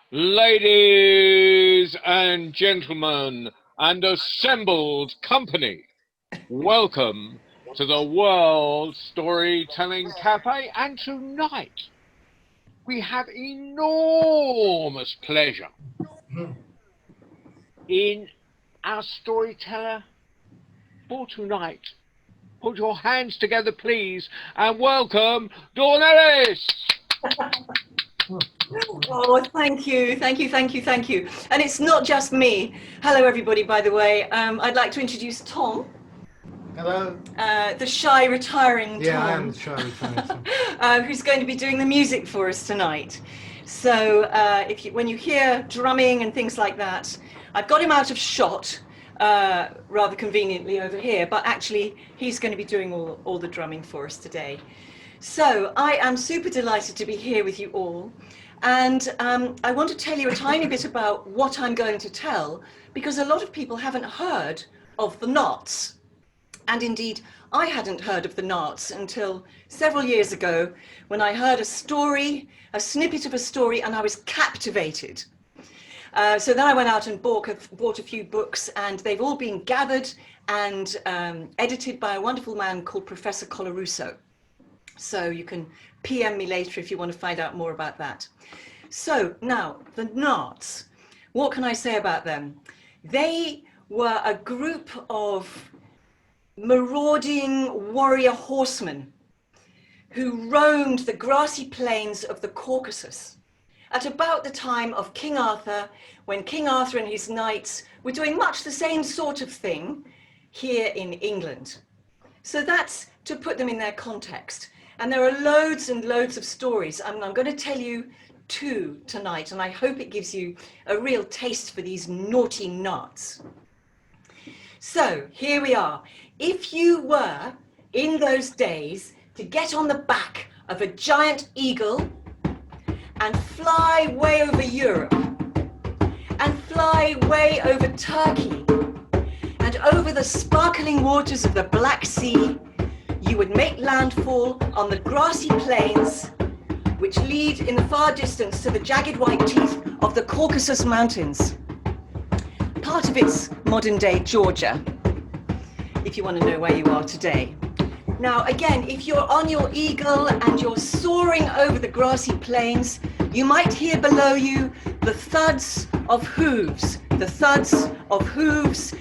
Ladies and gentlemen, and assembled company, welcome to the World Storytelling Cafe. And tonight we have enormous pleasure in our storyteller for tonight. Put your hands together, please, and welcome Dawn Ellis. Oh, thank you, thank you, thank you, thank you. And it's not just me. Hello, everybody, by the way. I'd like to introduce Tom. Hello. The shy, retiring Yeah, I Tom. am the shy retiring Who's going to be doing the music for us tonight. So when you hear drumming and things like that, I've got him out of shot, rather conveniently over here, but actually he's going to be doing all the drumming for us today. So I am super delighted to be here with you all. And I want to tell you a tiny bit about what I'm going to tell, because a lot of people haven't heard of the knots. And indeed, I hadn't heard of the knots until several years ago when I heard a story, a snippet of a story, and I was captivated. So then I went out and bought a few books, and they've all been gathered and edited by a wonderful man called Professor Colarusso. So you can PM me later if you want to find out more about that. So now, the knots, what can I say about them? They were a group of marauding warrior horsemen who roamed the grassy plains of the Caucasus at about the time of King Arthur, when King Arthur and his knights were doing much the same sort of thing here in England. So that's to put them in their context. And there are loads and loads of stories. I'm going to tell you two tonight, and I hope it gives you a real taste for these naughty knots. So here we are. If you were, in those days, to get on the back of a giant eagle and fly way over Europe, and fly way over Turkey, and over the sparkling waters of the Black Sea, you would make landfall on the grassy plains which lead in the far distance to the jagged white teeth of the Caucasus Mountains. Part of it's modern-day Georgia, if you want to know where you are today. Now, again, if you're on your eagle and you're soaring over the grassy plains, you might hear below you the thuds of hooves,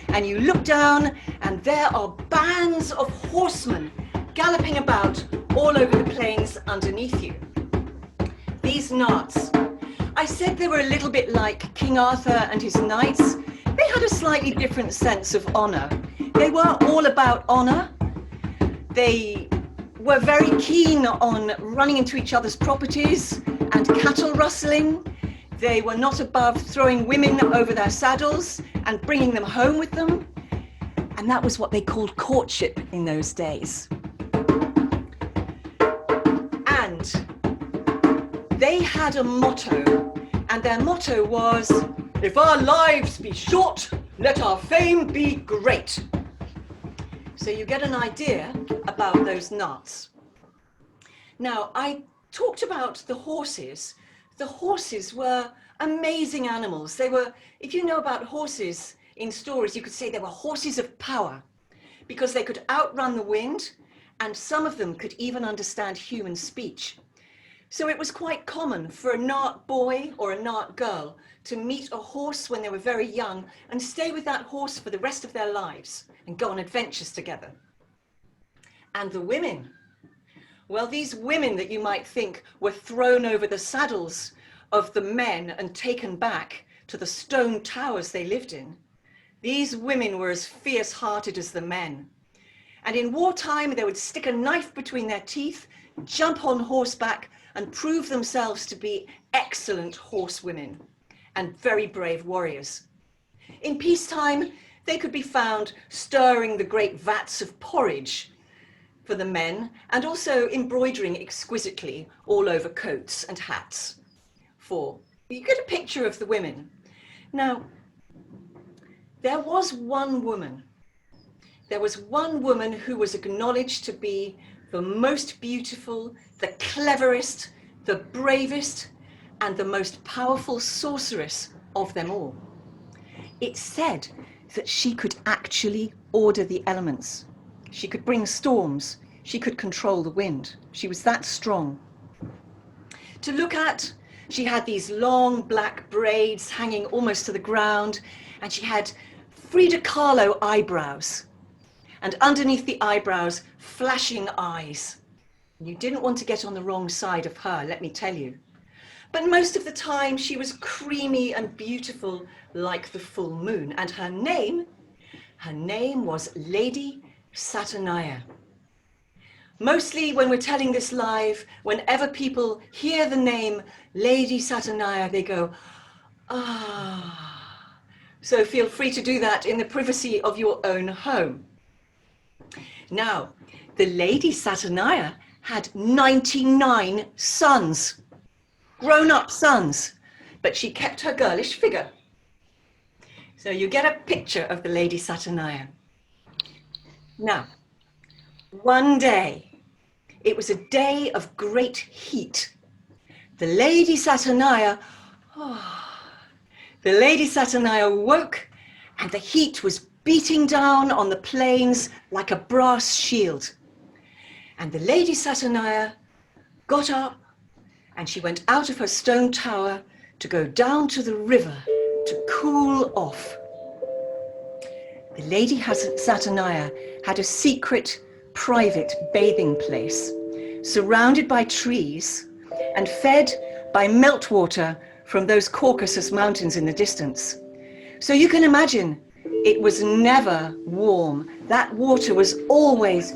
and you look down and there are bands of horsemen galloping about all over the plains underneath you. These knots, I said they were a little bit like King Arthur and his knights. They had a slightly different sense of honor. They weren't all about honor. They were very keen on running into each other's properties and cattle rustling. They were not above throwing women over their saddles and bringing them home with them. And that was what they called courtship in those days. And they had a motto, and their motto was, "If our lives be short, let our fame be great." So you get an idea about those knots. Now, I talked about the horses. The horses were amazing animals. They were, if you know about horses in stories, you could say they were horses of power, because they could outrun the wind, and some of them could even understand human speech. So it was quite common for a Nart boy or a Nart girl to meet a horse when they were very young and stay with that horse for the rest of their lives and go on adventures together. And the women, well, these women that you might think were thrown over the saddles of the men and taken back to the stone towers they lived in, these women were as fierce-hearted as the men. And in wartime, they would stick a knife between their teeth, jump on horseback, and prove themselves to be excellent horsewomen and very brave warriors. In peacetime, they could be found stirring the great vats of porridge for the men, and also embroidering exquisitely all over coats and hats. You get a picture of the women. Now, there was one woman who was acknowledged to be the most beautiful, the cleverest, the bravest, and the most powerful sorceress of them all. It's said that she could actually order the elements. She could bring storms. She could control the wind. She was that strong. To look at, she had these long black braids hanging almost to the ground, and she had Frida Kahlo eyebrows, and underneath the eyebrows, flashing eyes. You didn't want to get on the wrong side of her, let me tell you. But most of the time, she was creamy and beautiful like the full moon, and her name was Lady Saturnia. Mostly when we're telling this live, whenever people hear the name Lady Saturnia, they go, ah. So feel free to do that in the privacy of your own home. Now, the Lady Saturnia had 99 sons, grown-up sons, but she kept her girlish figure. So you get a picture of the Lady Saturnia. Now, one day, it was a day of great heat. The Lady Saturnia woke, and the heat was beating down on the plains like a brass shield. And the Lady Saturnia got up, and she went out of her stone tower to go down to the river to cool off. The Lady Saturnia had a secret, private bathing place, surrounded by trees and fed by meltwater from those Caucasus mountains in the distance. So you can imagine, it was never warm. That water was always,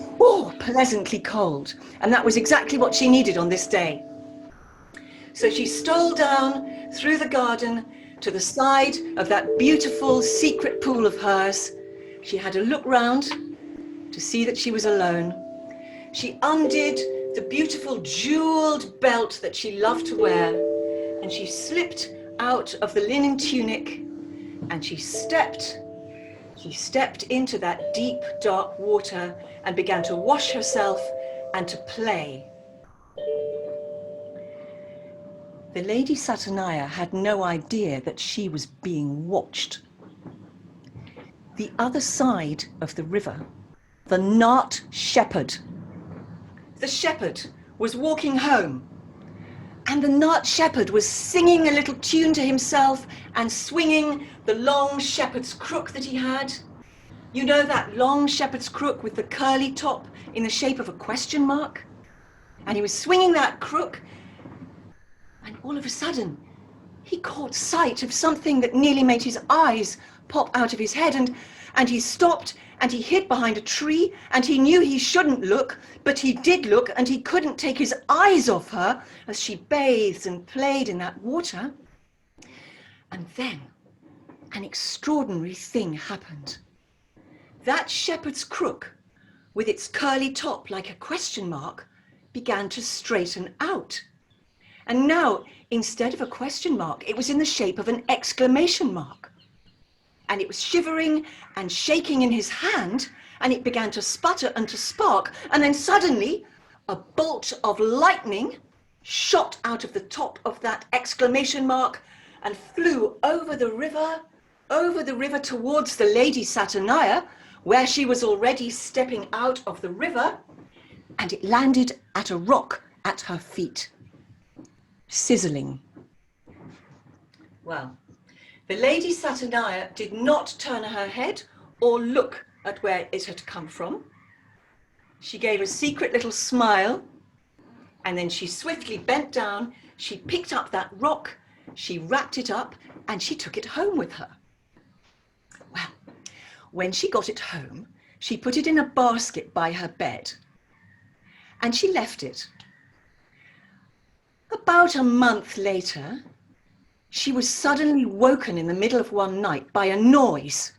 pleasantly cold. And that was exactly what she needed on this day. So she stole down through the garden to the side of that beautiful secret pool of hers. She had a look round to see that she was alone. She undid the beautiful jeweled belt that she loved to wear, and she slipped out of the linen tunic, and she stepped into that deep, dark water and began to wash herself and to play. The Lady Saturnia had no idea that she was being watched. The other side of the river, the Nart shepherd. The shepherd was walking home, and the Nart shepherd was singing a little tune to himself and swinging the long shepherd's crook that he had. You know that long shepherd's crook with the curly top in the shape of a question mark? And he was swinging that crook, and all of a sudden, he caught sight of something that nearly made his eyes pop out of his head, and he stopped and he hid behind a tree, and he knew he shouldn't look, but he did look, and he couldn't take his eyes off her as she bathed and played in that water. And then an extraordinary thing happened. That shepherd's crook, with its curly top like a question mark, began to straighten out. And now, instead of a question mark, it was in the shape of an exclamation mark. And it was shivering and shaking in his hand, and it began to sputter and to spark, and then suddenly a bolt of lightning shot out of the top of that exclamation mark and flew over the river towards the Lady Saturnia, where she was already stepping out of the river, and it landed at a rock at her feet, sizzling. Well, the Lady Saturnia did not turn her head or look at where it had come from. She gave a secret little smile, and then she swiftly bent down, she picked up that rock, she wrapped it up, and she took it home with her. Well, when she got it home, she put it in a basket by her bed, and she left it. About a month later, she was suddenly woken in the middle of one night by a noise.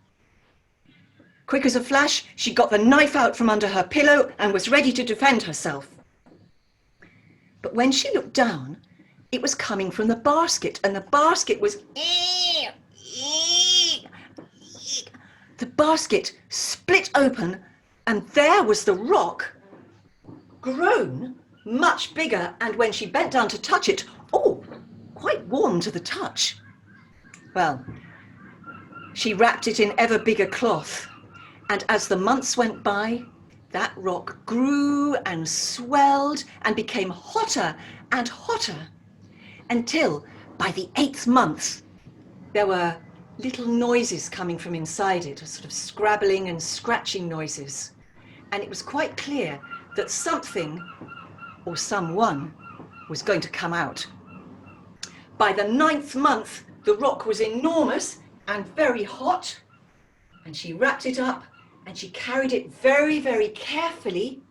Quick as a flash, she got the knife out from under her pillow and was ready to defend herself. But when she looked down, it was coming from the basket, and the basket was... The basket split open, and there was the rock, grown much bigger, and when she bent down to touch it, quite warm to the touch. Well, she wrapped it in ever bigger cloth, and as the months went by, that rock grew and swelled and became hotter and hotter, until by the 8th month, there were little noises coming from inside it, sort of scrabbling and scratching noises. And it was quite clear that something or someone was going to come out. By the 9th month, the rock was enormous and very hot, and she wrapped it up and she carried it very, very carefully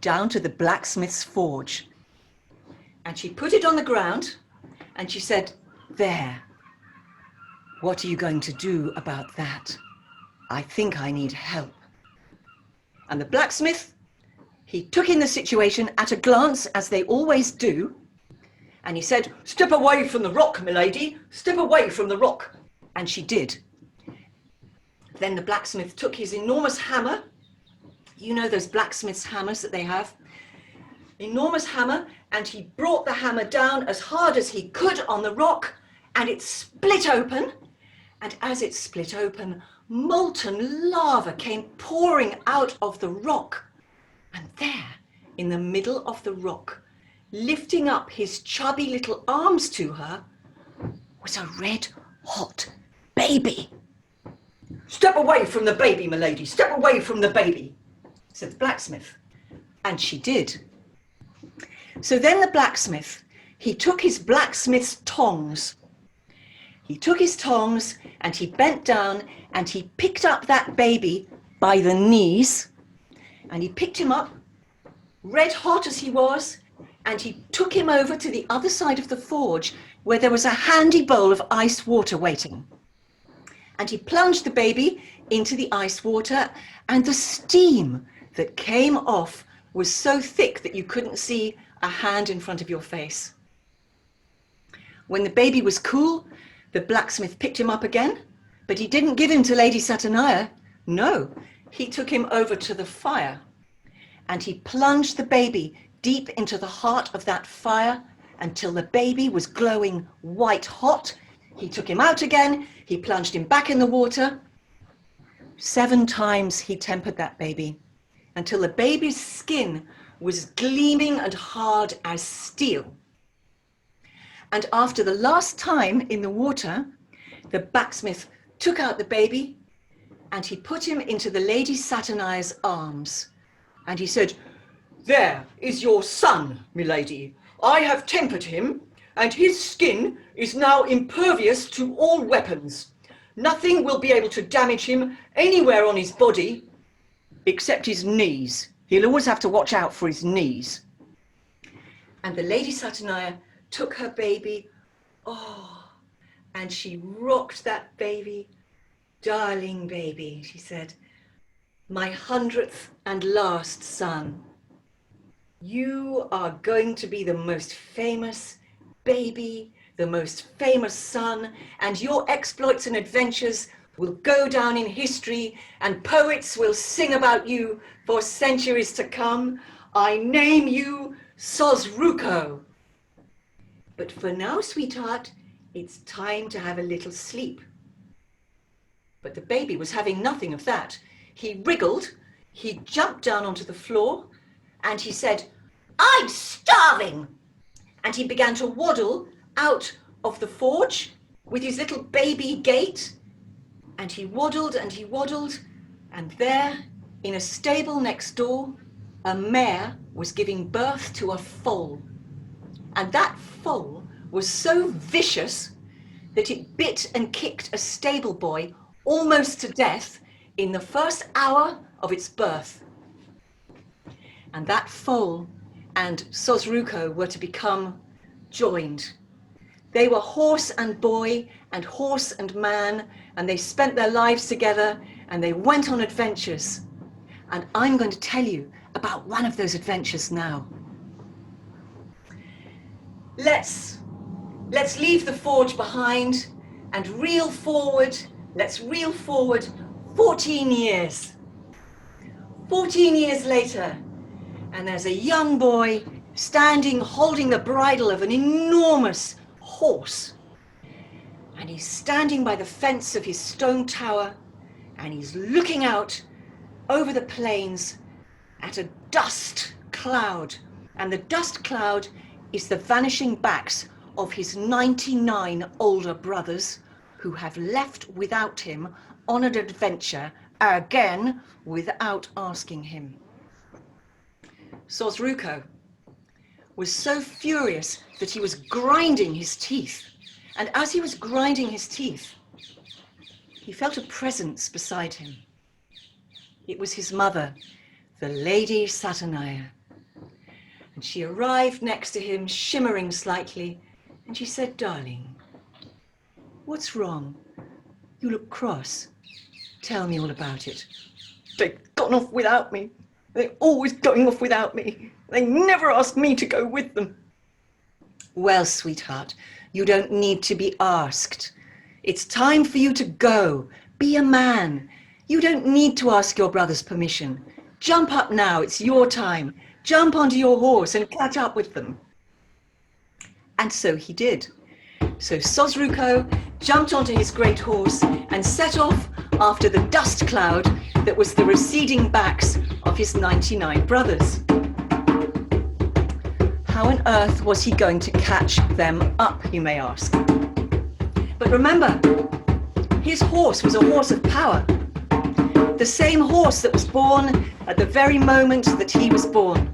down to the blacksmith's forge. And she put it on the ground and she said, "There, what are you going to do about that? I think I need help." And the blacksmith, he took in the situation at a glance, as they always do, and he said, "Step away from the rock, milady, step away from the rock." And she did. Then the blacksmith took his enormous hammer, you know those blacksmith's hammers that they have, enormous hammer, and he brought the hammer down as hard as he could on the rock, and it split open. And as it split open, molten lava came pouring out of the rock. And there, in the middle of the rock, lifting up his chubby little arms to her, was a red hot baby. "Step away from the baby, milady, step away from the baby," said the blacksmith. And she did. So then the blacksmith, he took his blacksmith's tongs. He took his tongs and he bent down and he picked up that baby by the knees, and he picked him up, red hot as he was, and he took him over to the other side of the forge where there was a handy bowl of ice water waiting. And he plunged the baby into the ice water, and the steam that came off was so thick that you couldn't see a hand in front of your face. When the baby was cool, the blacksmith picked him up again, but he didn't give him to Lady Saturnia. No, he took him over to the fire, and he plunged the baby deep into the heart of that fire until the baby was glowing white hot. He took him out again, he plunged him back in the water. 7 times he tempered that baby until the baby's skin was gleaming and hard as steel. And after the last time in the water, the blacksmith took out the baby and he put him into the Lady Saturnia's arms. And he said, "There is your son, milady. I have tempered him, and his skin is now impervious to all weapons. Nothing will be able to damage him anywhere on his body, except his knees. He'll always have to watch out for his knees." And the Lady Saturnia took her baby, and she rocked that baby. "Darling baby," she said, "my 100th and last son. You are going to be the most famous baby, the most famous son, and your exploits and adventures will go down in history, and poets will sing about you for centuries to come. I name you Sosruko. But for now, sweetheart, it's time to have a little sleep." But the baby was having nothing of that. He wriggled, he jumped down onto the floor, and he said, "I'm starving." And he began to waddle out of the forge with his little baby gait. And he waddled, and there, in a stable next door, a mare was giving birth to a foal. And that foal was so vicious that it bit and kicked a stable boy almost to death in the first hour of its birth. And that foal and Sosruko were to become joined. They were horse and boy and horse and man, and they spent their lives together and they went on adventures. And I'm going to tell you about one of those adventures now. Let's leave the forge behind and reel forward. Let's reel forward 14 years. 14 years later, and there's a young boy standing holding the bridle of an enormous horse. And he's standing by the fence of his stone tower, and he's looking out over the plains at a dust cloud. And the dust cloud is the vanishing backs of his 99 older brothers who have left without him on an adventure, again without asking him. Sosruko was so furious that he was grinding his teeth. And as he was grinding his teeth, he felt a presence beside him. It was his mother, the Lady Saturnia. And she arrived next to him, shimmering slightly, and she said, "Darling, what's wrong? You look cross. Tell me all about it." "They've gone off without me. They're always going off without me. They never ask me to go with them." "Well, sweetheart, you don't need to be asked. It's time for you to go. Be a man. You don't need to ask your brother's permission. Jump up now, it's your time. Jump onto your horse and catch up with them." And so he did. So Sosruko jumped onto his great horse and set off after the dust cloud that was the receding backs of his 99 brothers. How on earth was he going to catch them up, you may ask? But remember, his horse was a horse of power. The same horse that was born at the very moment that he was born.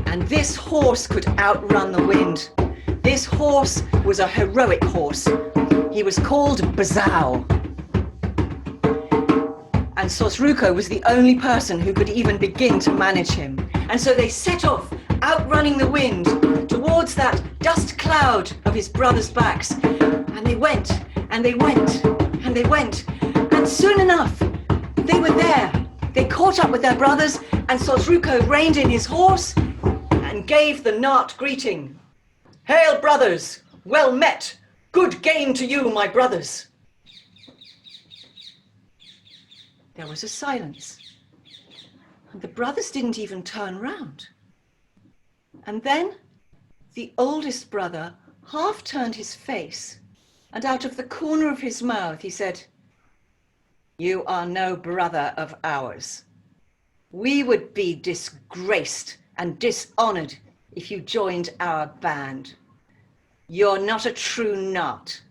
And this horse could outrun the wind. This horse was a heroic horse. He was called Bazao. And Sosruko was the only person who could even begin to manage him. And so they set off, outrunning the wind, towards that dust cloud of his brothers' backs. And they went, and they went, and they went. And soon enough, they were there. They caught up with their brothers, and Sosruko reined in his horse and gave the Nart greeting. "Hail, brothers! Well met! Good game to you, my brothers!" There was a silence, and the brothers didn't even turn round. And then the oldest brother half turned his face, and out of the corner of his mouth he said, "You are no brother of ours. We would be disgraced and dishonored if you joined our band. You're not a true Nart.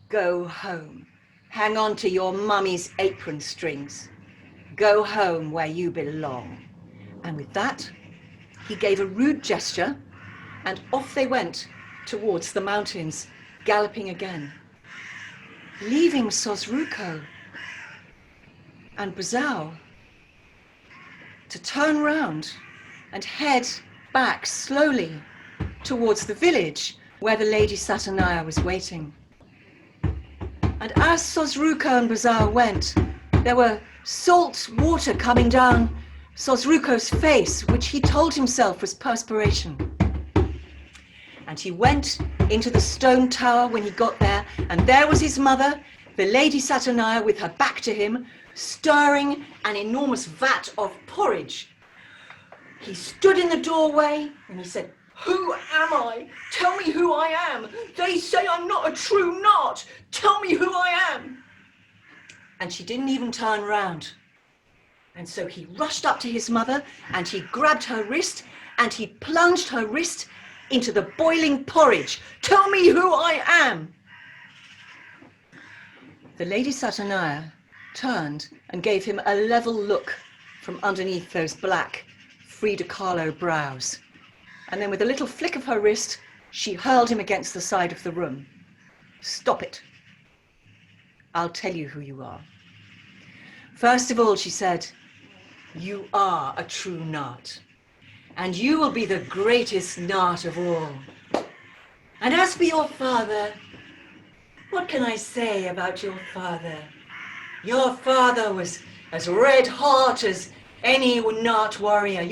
Go home. Hang on to your mummy's apron strings. Go home where you belong." And with that, he gave a rude gesture, and off they went towards the mountains, galloping again, leaving Sosruko and Bazao to turn round and head back slowly towards the village where the Lady Saturnia was waiting. And as Sosruko and Bazao went, there were salt water coming down Sosruko's face, which he told himself was perspiration. And he went into the stone tower when he got there, and there was his mother, the Lady Saturnia, with her back to him, stirring an enormous vat of porridge. He stood in the doorway and he said, "Who am I? Tell me who I am. They say I'm not a true Nart. Tell me who I am." And she didn't even turn round. And so he rushed up to his mother and he grabbed her wrist and he plunged her wrist into the boiling porridge. "Tell me who I am." The Lady Saturnia turned and gave him a level look from underneath those black Frida Kahlo brows. And then with a little flick of her wrist, she hurled him against the side of the room. "Stop it. I'll tell you who you are. First of all," she said, "you are a true Nart, and you will be the greatest Nart of all. And as for your father, what can I say about your father? Your father was as red hot as any Nart warrior.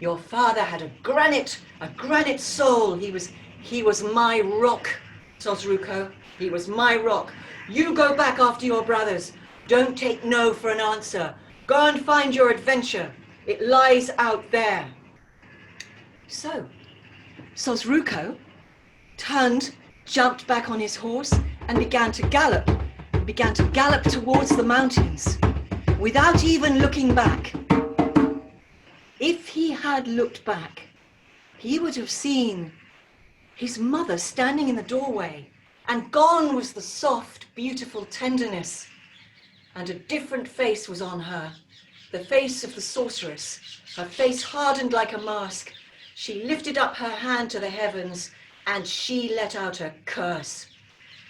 Your father had a granite soul. He was my rock, Sosruko. He was my rock. You go back after your brothers. Don't take no for an answer. Go and find your adventure. It lies out there." So Sosruko turned jumped back on his horse and began to gallop towards the mountains without even looking back. If he had looked back, he would have seen his mother standing in the doorway, and gone was the soft, beautiful tenderness, and a different face was on her, the face of the sorceress, her face hardened like a mask. She lifted up her hand to the heavens, and she let out a curse.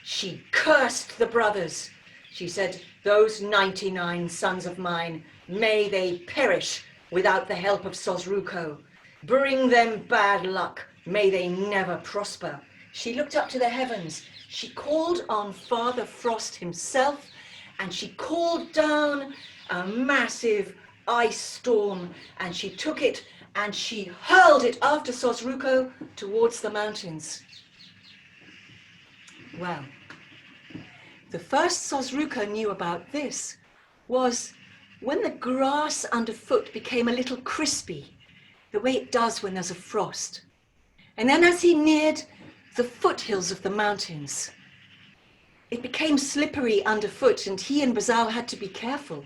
She cursed the brothers. She said, "Those 99 sons of mine, may they perish without the help of Sosruko. Bring them bad luck. May they never prosper." She looked up to the heavens. She called on Father Frost himself, and she called down a massive ice storm, and she took it and she hurled it after Sosruko towards the mountains. Well, the first Sosruko knew about this was when the grass underfoot became a little crispy, the way it does when there's a frost. And then as he neared the foothills of the mountains, it became slippery underfoot, and he and Bazal had to be careful.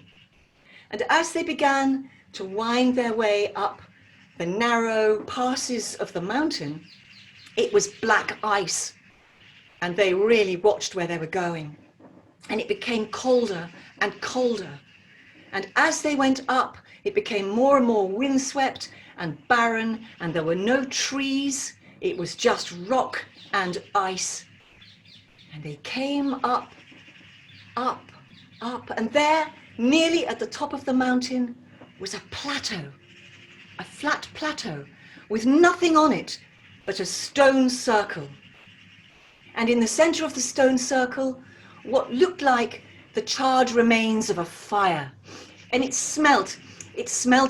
And as they began to wind their way up the narrow passes of the mountain, it was black ice, and they really watched where they were going. And it became colder and colder. And as they went up, it became more and more windswept and barren, and there were no trees. It was just rock and ice. And they came up, up, up, and there, nearly at the top of the mountain, was a plateau, a flat plateau with nothing on it but a stone circle. And in the center of the stone circle, what looked like the charred remains of a fire. And it smelt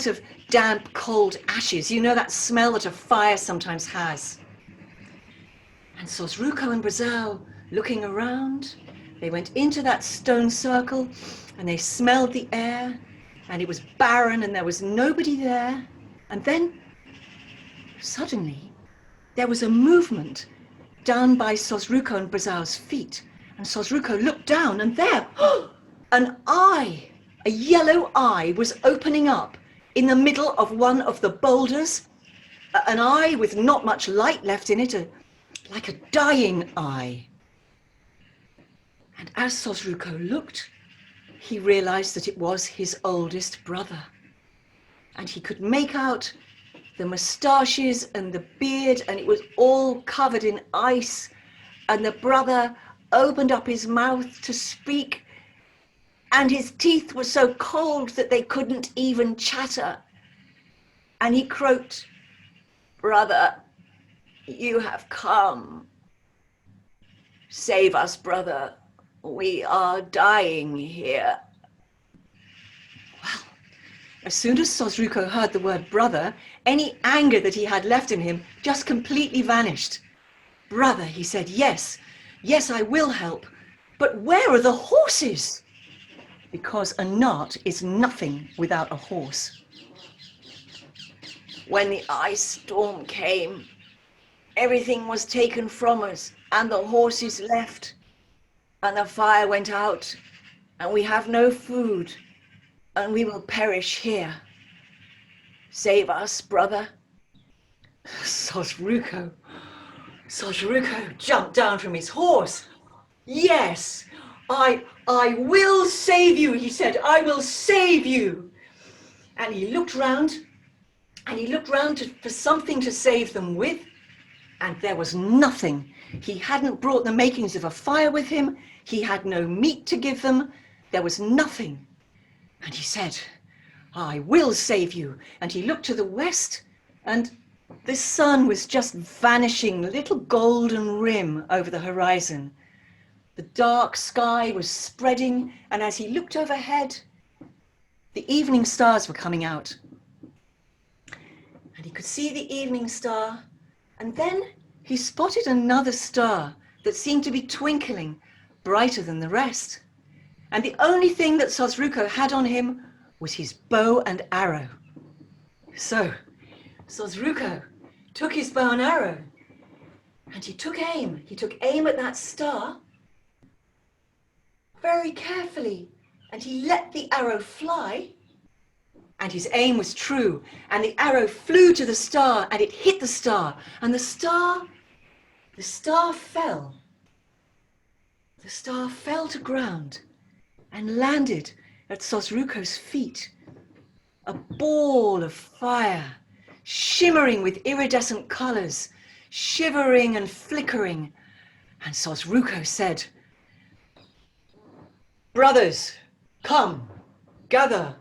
of damp, cold ashes. You know that smell that a fire sometimes has. And Sosruko and Bazal, looking around, they went into that stone circle and they smelled the air, and it was barren and there was nobody there. And then suddenly there was a movement down by Sosruko and Bazal's feet. And Sosruko looked down, and there, an eye, a yellow eye was opening up in the middle of one of the boulders. An eye with not much light left in it, like a dying eye. And as Sosruko looked, he realized that it was his oldest brother. And he could make out the moustaches and the beard, and it was all covered in ice. And the brother opened up his mouth to speak, and his teeth were so cold that they couldn't even chatter. And he croaked, "Brother, you have come. Save us, brother. We are dying here." Well, as soon as Sosruko heard the word brother, any anger that he had left in him just completely vanished. "Brother," he said, yes, I will help. But where are the horses?" Because a knot is nothing without a horse. "When the ice storm came, everything was taken from us, and the horses left, and the fire went out, and we have no food, and we will perish here. Save us, brother." Sosruko jumped down from his horse. "Yes, I will save you," he said. "I will save you." And he looked round, for something to save them with, and there was nothing. He hadn't brought the makings of a fire with him. He had no meat to give them. There was nothing. And he said, "I will save you." And he looked to the west, and the sun was just vanishing, a little golden rim over the horizon. The dark sky was spreading, and as he looked overhead, the evening stars were coming out. And he could see the evening star, and then he spotted another star that seemed to be twinkling brighter than the rest. And the only thing that Sosruko had on him was his bow and arrow. So Sosruko took his bow and arrow, And he took aim. He took aim at that star very carefully. And he let the arrow fly. And his aim was true. And the arrow flew to the star and it hit the star. And the star fell. The star fell to ground and landed at Sosruko's feet. A ball of fire, shimmering with iridescent colors, shivering and flickering. And Sosruko said, "Brothers, come, gather,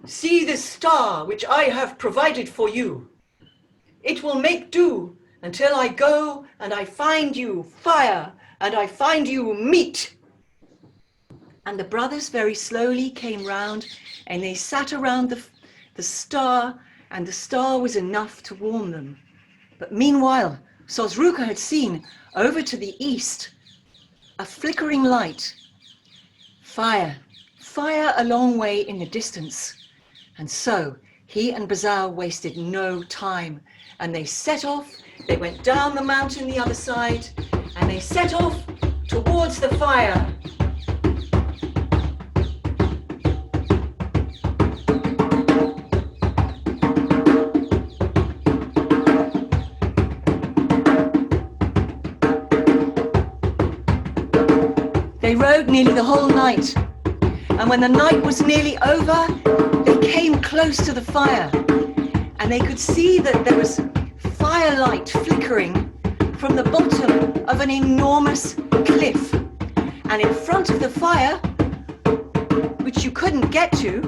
see this star which I have provided for you. It will make do until I go and I find you fire and I find you meat." And the brothers very slowly came round and they sat around the star, and the star was enough to warm them. But meanwhile, Sosruko had seen over to the east a flickering light. Fire a long way in the distance. And so he and Bazao wasted no time, and they set off. They went down the mountain the other side, and they set off towards the fire. They rode nearly the whole night, and when the night was nearly over, they came close to the fire, and they could see that there was firelight flickering from the bottom of an enormous cliff. And in front of the fire, which you couldn't get to,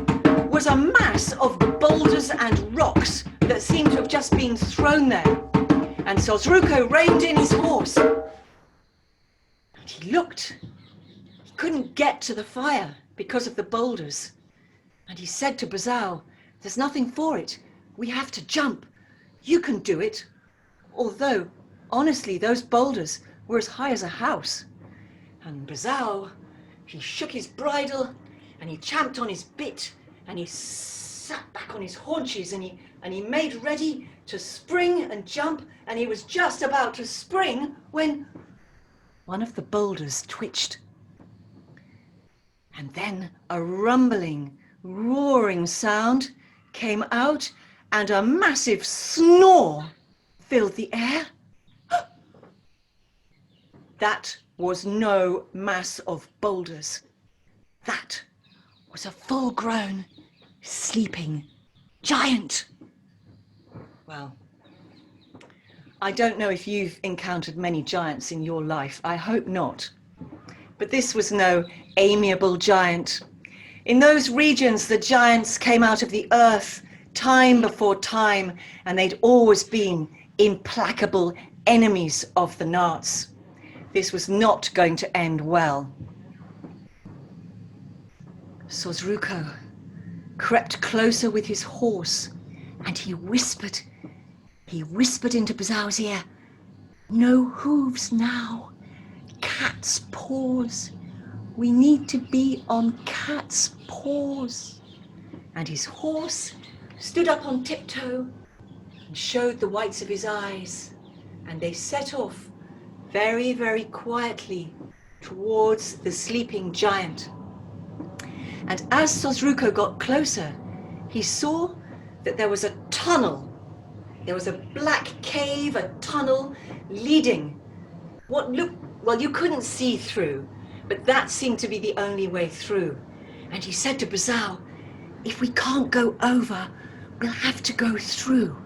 was a mass of boulders and rocks that seemed to have just been thrown there. And Sosruko reined in his horse. And he looked. He couldn't get to the fire because of the boulders. And he said to Bazao, "There's nothing for it. We have to jump. You can do it." Although, honestly, those boulders were as high as a house. And Bazao, he shook his bridle and he champed on his bit and he sat back on his haunches and he made ready to spring and jump, and he was just about to spring when one of the boulders twitched. And then a rumbling, roaring sound came out, and a massive snore filled the air. That was no mass of boulders. That was a full-grown, sleeping giant. Well, I don't know if you've encountered many giants in your life. I hope not. But this was no amiable giant. In those regions, the giants came out of the earth time before time, and they'd always been implacable enemies of the Nats. This was not going to end well. Sosruko crept closer with his horse, and he whispered into Bazao's ear, "No hooves now, cat's paws. We need to be on cat's paws." And his horse stood up on tiptoe and showed the whites of his eyes, and they set off very, very quietly towards the sleeping giant. And as Sosruko got closer, he saw that there was a tunnel. There was a black cave, a tunnel leading what looked, well, you couldn't see through, but that seemed to be the only way through. And he said to Bazao, "If we can't go over, we'll have to go through."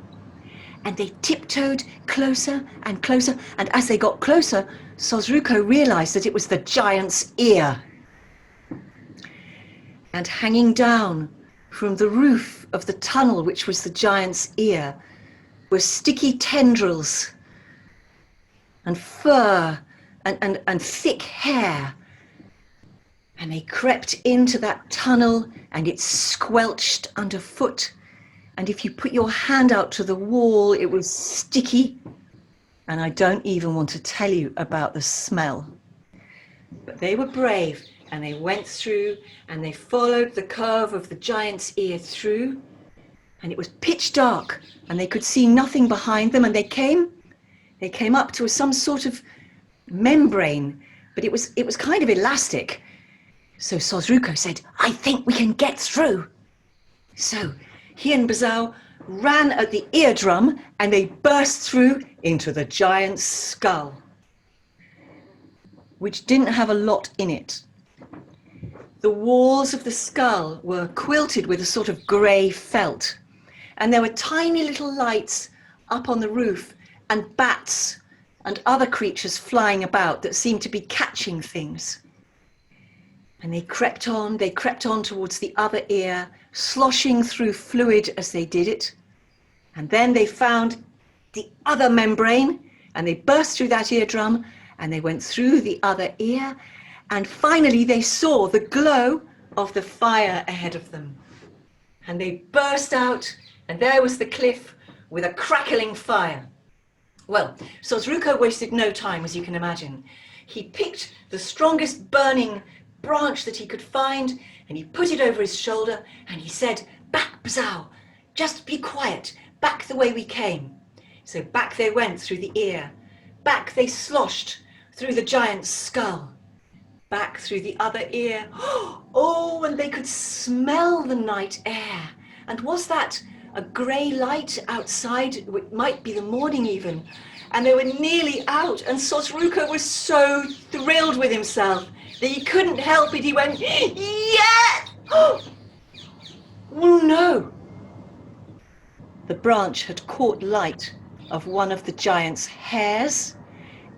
And they tiptoed closer and closer, and as they got closer, Sosruko realized that it was the giant's ear. And hanging down from the roof of the tunnel, which was the giant's ear, were sticky tendrils and fur and thick hair. And they crept into that tunnel, and it squelched underfoot. And if you put your hand out to the wall, it was sticky. And I don't even want to tell you about the smell. But they were brave, and they went through, and they followed the curve of the giant's ear through. And it was pitch dark, and they could see nothing behind them. And they came they came up to some sort of membrane, but it was kind of elastic. So Sosruko said, I think we can get through. So he and Bazao ran at the eardrum and they burst through into the giant's skull, which didn't have a lot in it. The walls of the skull were quilted with a sort of grey felt, and there were tiny little lights up on the roof and bats and other creatures flying about that seemed to be catching things. And they crept on towards the other ear, sloshing through fluid as they did it. And then they found the other membrane, and they burst through that eardrum, and they went through the other ear, and finally they saw the glow of the fire ahead of them. And they burst out, and there was the cliff with a crackling fire. Well, Sosruko wasted no time, as you can imagine. He picked the strongest burning branch that he could find, and he put it over his shoulder, and he said, back, Bazao, just be quiet, back the way we came. So back they went through the ear, back they sloshed through the giant's skull, back through the other ear. Oh, and they could smell the night air. And was that a grey light outside? It might be the morning even. And they were nearly out, and Sosruko was so thrilled with himself that he couldn't help it. He went, yeah! Oh no! The branch had caught light of one of the giant's hairs,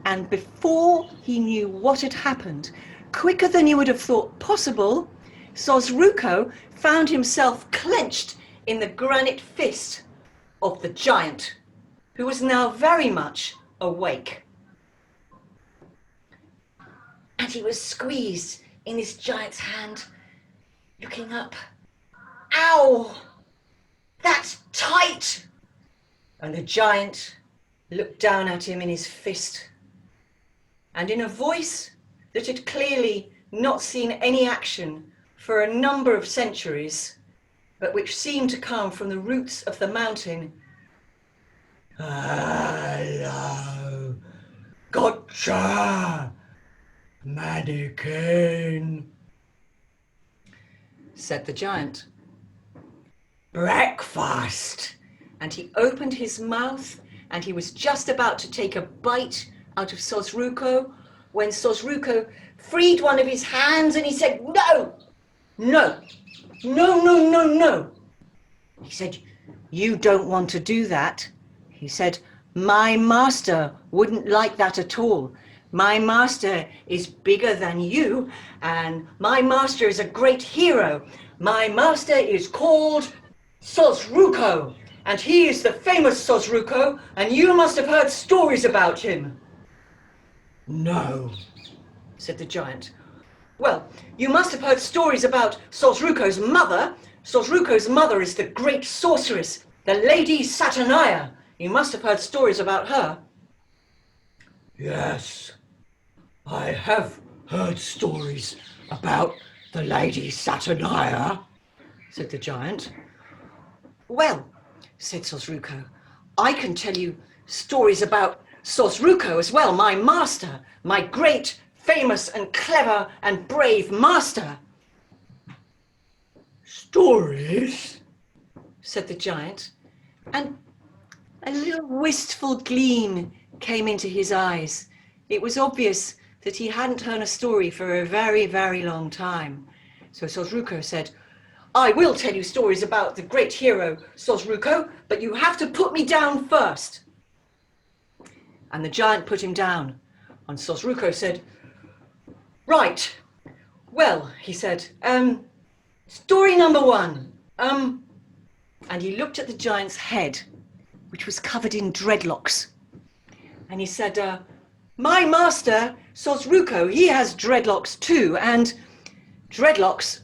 and before he knew what had happened, quicker than you would have thought possible, Sosruko found himself clenched in the granite fist of the giant, who was now very much awake. And he was squeezed in this giant's hand, looking up. Ow! That's tight! And the giant looked down at him in his fist, and in a voice that had clearly not seen any action for a number of centuries, but which seemed to come from the roots of the mountain. Hello, gotcha, mannequin, said the giant. Breakfast. And he opened his mouth, and he was just about to take a bite out of Sosruko when Sosruko freed one of his hands and he said, no, no, no, no, no, no. He said, you don't want to do that. He said, my master wouldn't like that at all. My master is bigger than you, and my master is a great hero. My master is called Sosruko, and he is the famous Sosruko, and you must have heard stories about him. No, said the giant. Well, you must have heard stories about Sosruko's mother. Sosruko's mother is the great sorceress, the Lady Saturnia. You must have heard stories about her. Yes, I have heard stories about the Lady Saturnia, said the giant. Well, said Sosruko, I can tell you stories about Sosruko as well, my master, my great, famous and clever and brave master. Stories? Said the giant, and a little wistful gleam came into his eyes. It was obvious that he hadn't heard a story for a very, very long time. So Sosruko said, I will tell you stories about the great hero Sosruko, but you have to put me down first. And the giant put him down, and Sosruko said, right, well, he said, story number one. And he looked at the giant's head, which was covered in dreadlocks. And he said, my master, Sosruko, he has dreadlocks too, and dreadlocks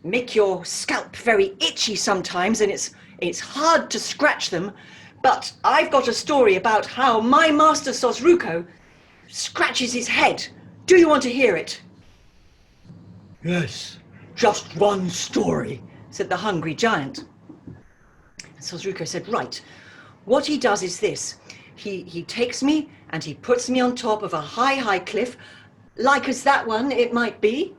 make your scalp very itchy sometimes, and it's hard to scratch them. But I've got a story about how my master Sosruko scratches his head. Do you want to hear it? Yes, just one story, said the hungry giant. And Sosruko said, right, what he does is this. he takes me and he puts me on top of a high cliff, like as that one it might be.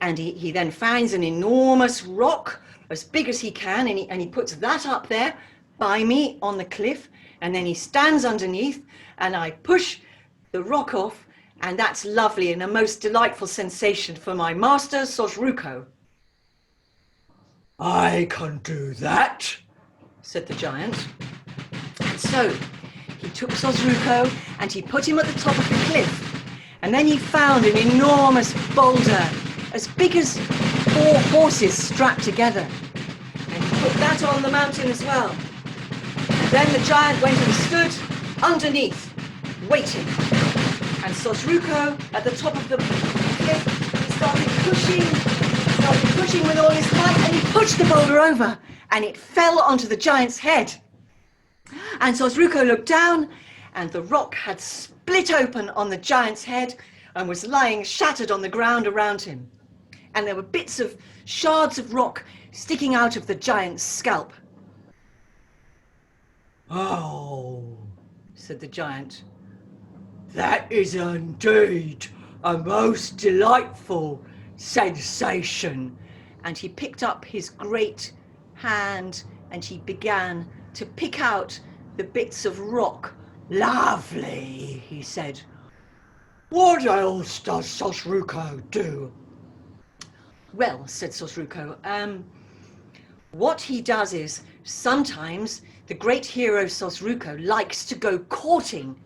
And he then finds an enormous rock, as big as he can, and he puts that up there by me on the cliff. And then he stands underneath, and I push the rock off, and that's lovely and a most delightful sensation for my master, Sosruko. I can do that, said the giant. And so he took Sosruko and he put him at the top of the cliff. And then he found an enormous boulder, as big as 4 horses strapped together. And he put that on the mountain as well. And then the giant went and stood underneath, waiting. And Sosruko, at the top of the cliff, started pushing with all his might, and he pushed the boulder over, and it fell onto the giant's head. And Sosruko looked down, and the rock had split open on the giant's head and was lying shattered on the ground around him. And there were bits of shards of rock sticking out of the giant's scalp. Oh, said the giant, that is indeed a most delightful sensation. And he picked up his great hand and he began to pick out the bits of rock. Lovely, he said. What else does Sosruko do? Well, said Sosruko, what he does is sometimes the great hero Sosruko likes to go courting,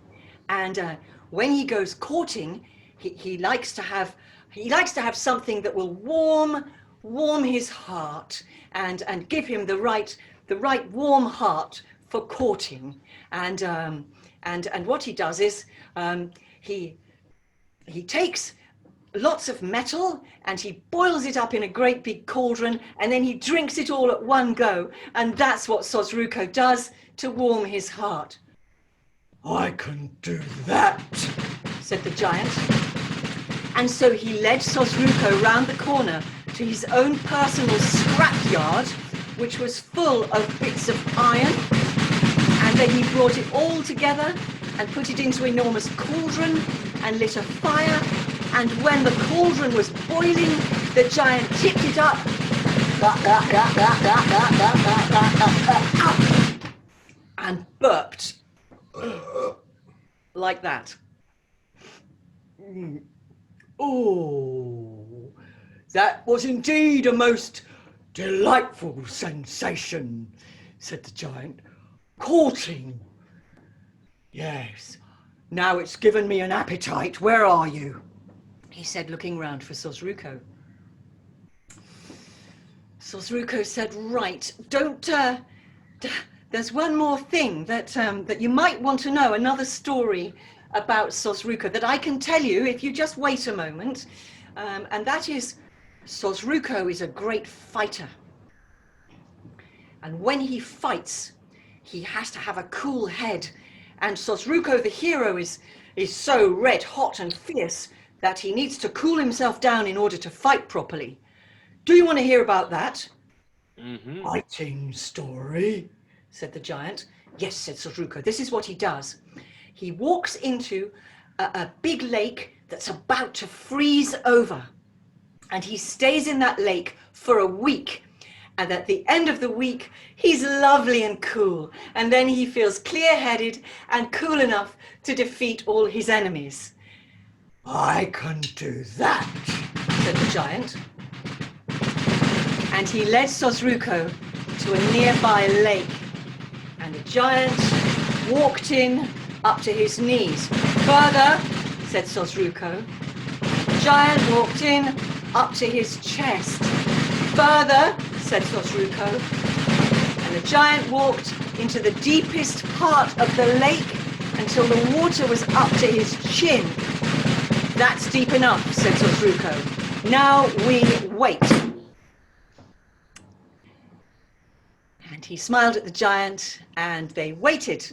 and when he goes courting, he likes to have something that will warm his heart and give him the right warm heart for courting. And what he does is he takes lots of metal and he boils it up in a great big cauldron, and then he drinks it all at one go. And that's what Sosruko does to warm his heart. I can do that, said the giant. And so he led Sosruko round the corner to his own personal scrapyard, which was full of bits of iron. And then he brought it all together and put it into an enormous cauldron and lit a fire. And when the cauldron was boiling, the giant tipped it up and burped like that. Oh, that was indeed a most delightful sensation, said the giant. Courting. Yes, now it's given me an appetite. Where are you? He said, looking round for Sosruko. Sosruko said, right, there's one more thing that you might want to know, another story about Sosruko that I can tell you if you just wait a moment. And that is, Sosruko is a great fighter. And when he fights, he has to have a cool head. And Sosruko, the hero, is so red hot and fierce that he needs to cool himself down in order to fight properly. Do you want to hear about that? Mm-hmm. Fighting story, said the giant. Yes, said Sosruko. This is what he does. He walks into a big lake that's about to freeze over. And he stays in that lake for a week. And at the end of the week, he's lovely and cool. And then he feels clear-headed and cool enough to defeat all his enemies. I can do that, said the giant. And he led Sosruko to a nearby lake. And the giant walked in up to his knees. Further, said Sosruko. The giant walked in up to his chest. Further, said Sosruko. And the giant walked into the deepest part of the lake until the water was up to his chin. That's deep enough, said Sosruko. Now we wait. And he smiled at the giant, and they waited.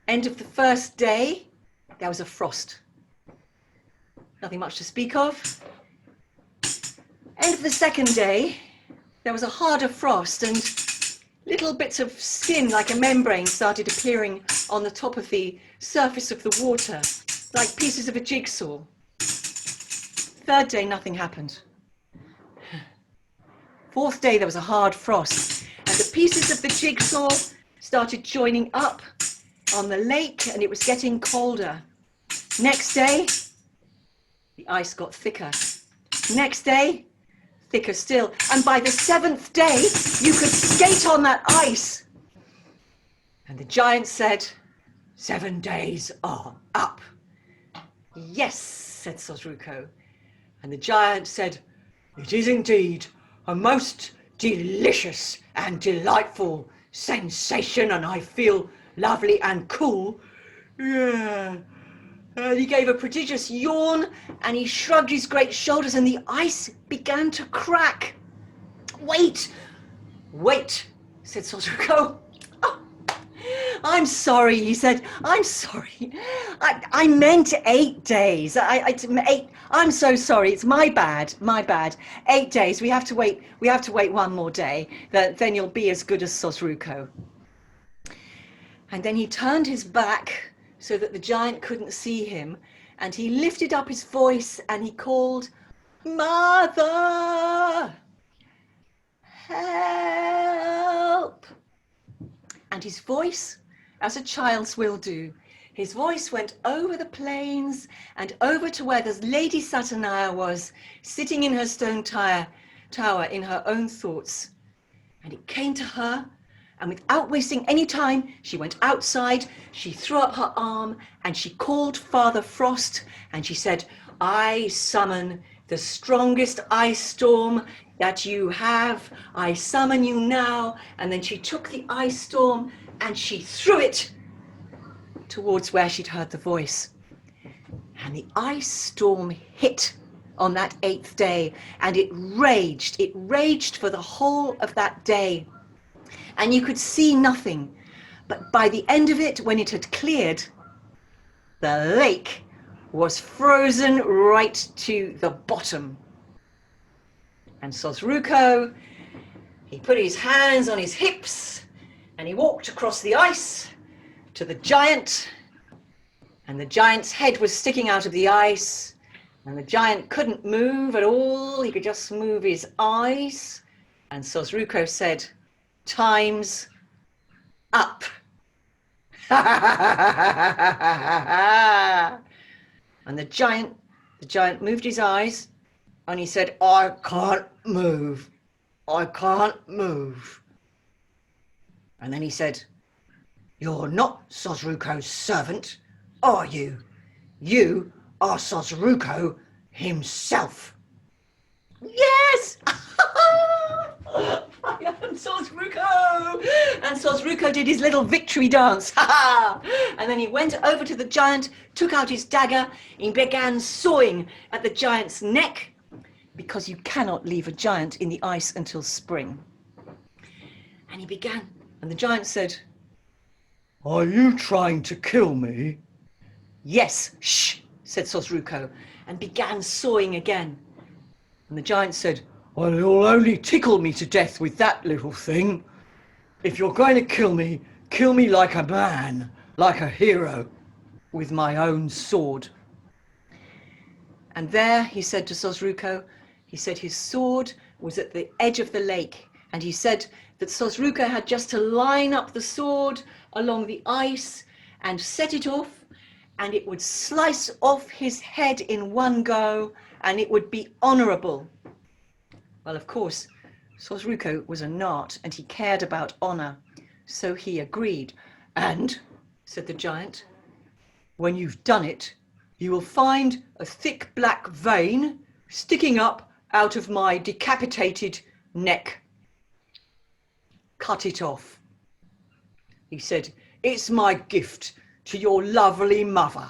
End of the first day, there was a frost. Nothing much to speak of. End of the second day, there was a harder frost, and little bits of skin like a membrane started appearing on the top of the surface of the water, like pieces of a jigsaw. Third day, nothing happened. Fourth day, there was a hard frost, and the pieces of the jigsaw started joining up on the lake, and it was getting colder. Next day, the ice got thicker. Next day, thicker still. And by the seventh day, you could skate on that ice. And the giant said, 7 days are up. Yes, said Sosruko. And the giant said, it is indeed a most delicious and delightful sensation, and I feel lovely and cool. Yeah. And he gave a prodigious yawn, and he shrugged his great shoulders, and the ice began to crack. Wait, said Sosruko. Oh, I'm sorry, he said. I'm sorry. I meant 8 days. I'm so sorry. It's my bad. 8 days. We have to wait 1 more day. Then you'll be as good as Sosruko. And then he turned his back so that the giant couldn't see him, and he lifted up his voice and he called, Mother, help. And his voice, as a child's will do, his voice went over the plains and over to where the Lady Saturnia was, sitting in her stone tower in her own thoughts. And it came to her, and without wasting any time, she went outside, she threw up her arm, and she called Father Frost, and she said, I summon the strongest ice storm that you have. I summon you now. And then she took the ice storm and she threw it towards where she'd heard the voice. And the ice storm hit on that 8th day, and it raged for the whole of that day. And you could see nothing. But by the end of it, when it had cleared, the lake was frozen right to the bottom. And Sosruko, he put his hands on his hips and he walked across the ice to the giant. And the giant's head was sticking out of the ice. And the giant couldn't move at all. He could just move his eyes. And Sosruko said, time's up. And the giant moved his eyes and he said, I can't move. And then he said, you're not Sosruko's servant, are you? You are Sosruko himself. Yes! I am Sosruko! And Sosruko did his little victory dance. And then he went over to the giant, took out his dagger, and began sawing at the giant's neck, because you cannot leave a giant in the ice until spring. And he began, and the giant said, are you trying to kill me? Yes, shh, said Sosruko, and began sawing again. And the giant said, well, you'll only tickle me to death with that little thing. If you're going to kill me like a man, like a hero, with my own sword. And there, he said to Sosruko, he said his sword was at the edge of the lake. And he said that Sosruko had just to line up the sword along the ice and set it off, and it would slice off his head in one go, and it would be honourable. Well, of course, Sosruko was a Nart, and he cared about honour, so he agreed. And, said the giant, when you've done it, you will find a thick black vein sticking up out of my decapitated neck. Cut it off. He said, it's my gift to your lovely mother,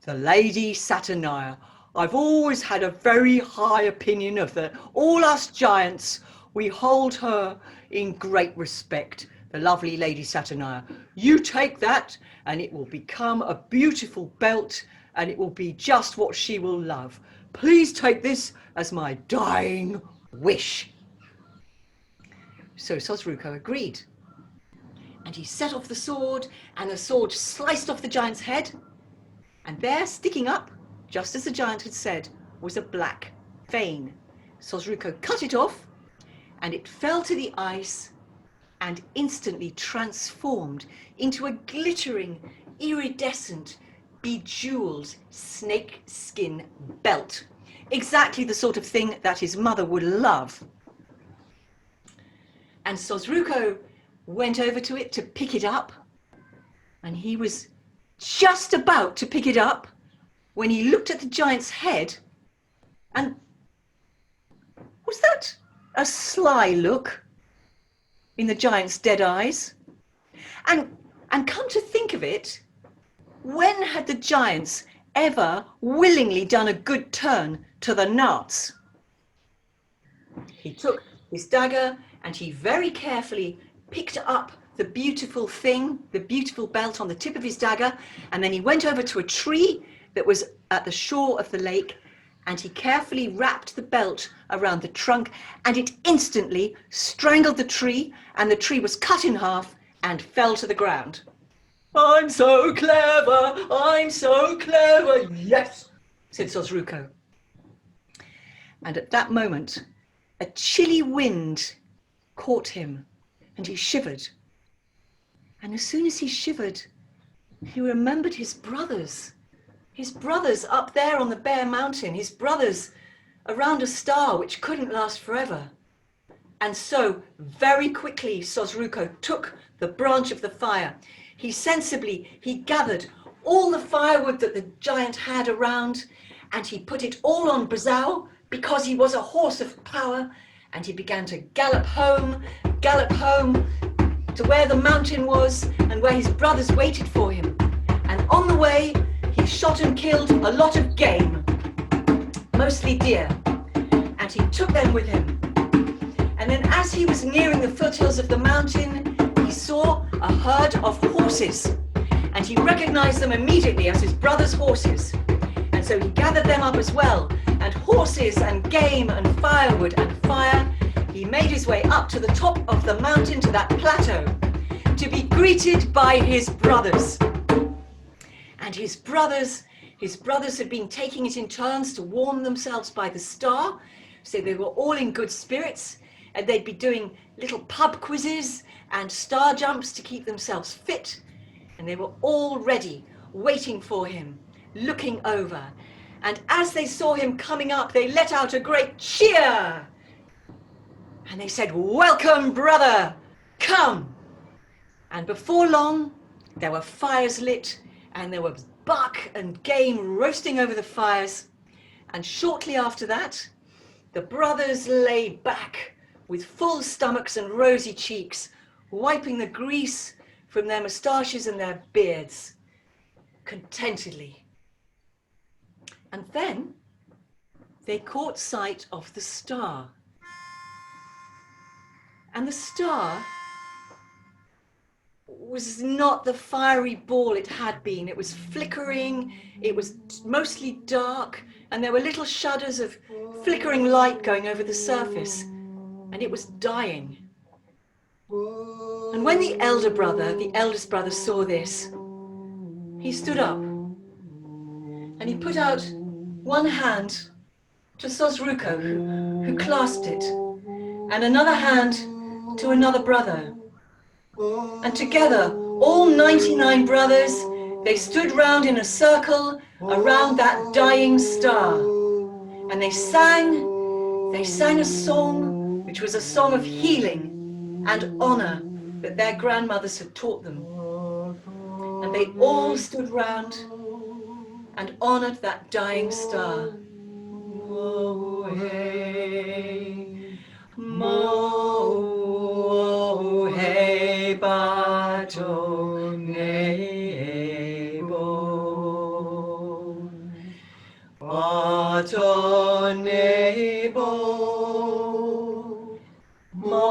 the Lady Saturnia. I've always had a very high opinion of all us giants. We hold her in great respect, the lovely Lady Saturnia. You take that and it will become a beautiful belt, and it will be just what she will love. Please take this as my dying wish. So Sosruko agreed. And he set off the sword, and the sword sliced off the giant's head. And there, sticking up, just as the giant had said, was a black vein. Sosruko cut it off, and it fell to the ice and instantly transformed into a glittering, iridescent, bejeweled snake skin belt. Exactly the sort of thing that his mother would love. And Sosruko went over to it to pick it up, and he was just about to pick it up when he looked at the giant's head, and was that a sly look in the giant's dead eyes? And come to think of it, when had the giants ever willingly done a good turn to the Nats? He took his dagger and he very carefully picked up the beautiful thing, the beautiful belt on the tip of his dagger, and then he went over to a tree that was at the shore of the lake, and he carefully wrapped the belt around the trunk, and it instantly strangled the tree, and the tree was cut in half and fell to the ground. "I'm so clever, I'm so clever, yes," said Sosruko. And at that moment, a chilly wind caught him, and he shivered. And as soon as he shivered, he remembered his brothers up there on the bare mountain, his brothers around a star which couldn't last forever. And so very quickly Sosruko took the branch of the fire. He gathered all the firewood that the giant had around, and he put it all on Brazao, because he was a horse of power, and he began to gallop home to where the mountain was and where his brothers waited for him. And on the way, he shot and killed a lot of game, mostly deer, and he took them with him. And then as he was nearing the foothills of the mountain, he saw a herd of horses, and he recognized them immediately as his brother's horses. And so he gathered them up as well, and horses and game and firewood and fire, he made his way up to the top of the mountain, to that plateau, to be greeted by his brothers. And his brothers had been taking it in turns to warm themselves by the star, so they were all in good spirits, and they'd be doing little pub quizzes and star jumps to keep themselves fit, and they were all ready, waiting for him, looking over. And as they saw him coming up, they let out a great cheer, and they said, "Welcome, brother, come." And before long, there were fires lit, and there was buck and game roasting over the fires. And shortly after that, the brothers lay back with full stomachs and rosy cheeks, wiping the grease from their moustaches and their beards, contentedly. And then they caught sight of the star. And the star was not the fiery ball it had been. It was flickering, it was mostly dark, and there were little shudders of flickering light going over the surface, and it was dying. And when the eldest brother saw this, he stood up, and he put out one hand to Sosruko, who clasped it, and another hand to another brother. And together, all 99 brothers, they stood round in a circle around that dying star. And they sang a song, which was a song of healing and honor that their grandmothers had taught them. And they all stood round and honored that dying star. Mo hey, mo hey, bato nebo, bato nebo, mo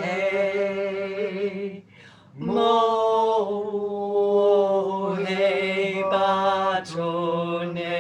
hey, mo hey, bato nebo.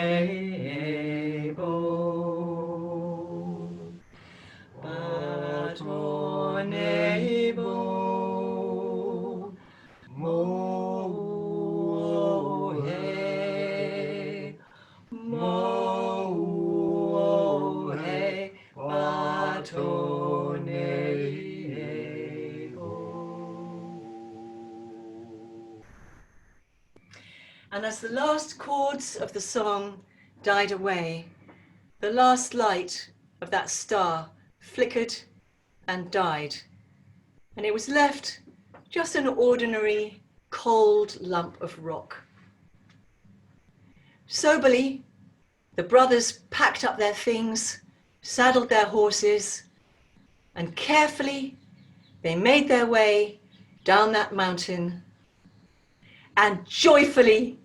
as the last chords of the song died away, the last light of that star flickered and died, and it was left just an ordinary cold lump of rock. Soberly, the brothers packed up their things, saddled their horses, and carefully they made their way down that mountain. And joyfully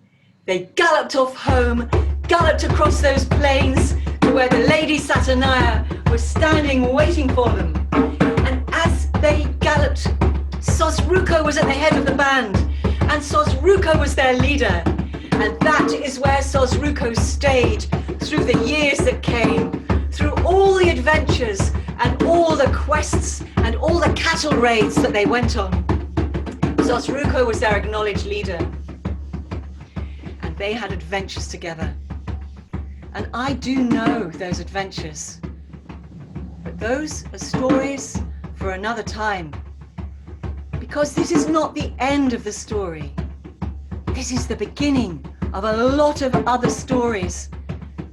they galloped off home, galloped across those plains to where the Lady Saturnia was standing waiting for them. And as they galloped, Sosruko was at the head of the band, and Sosruko was their leader. And that is where Sosruko stayed through the years that came, through all the adventures and all the quests and all the cattle raids that they went on. Sosruko was their acknowledged leader. And they had adventures together. And I do know those adventures. But those are stories for another time. Because this is not the end of the story. This is the beginning of a lot of other stories.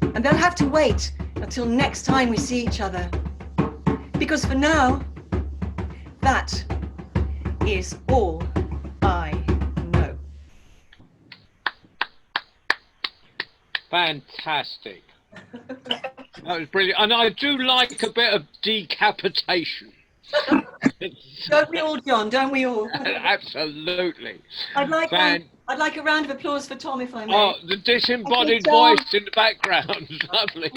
And they'll have to wait until next time we see each other. Because for now, that is all I know. Fantastic. That was brilliant. And I do like a bit of decapitation. Don't we all, John? Don't we all? Absolutely. I'd like a round of applause for Tom, if I may. Oh, the disembodied Tom. voice in the background. Lovely.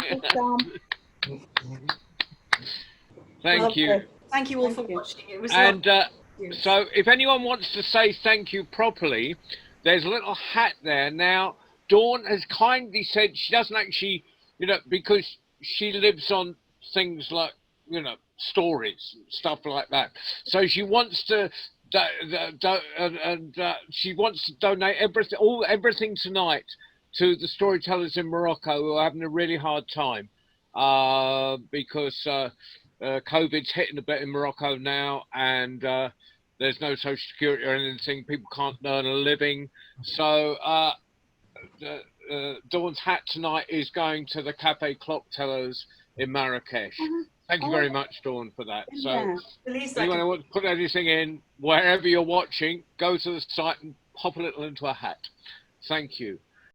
Thank you. Thank you all for watching. It was And lovely. so if anyone wants to say thank you properly, there's a little hat there. Now, Dawn has kindly said she doesn't actually, because she lives on things like, stories, stuff like that. So she wants to, she wants to donate everything tonight to the storytellers in Morocco who are having a really hard time because COVID's hitting a bit in Morocco now, and there's no social security or anything. People can't earn a living. So Dawn's hat tonight is going to the Cafe Clock Tellers in Marrakesh. Thank you very much, Dawn, for that. So anyone who wants to put anything in, wherever you're watching, go to the site and pop a little into a hat. Thank you.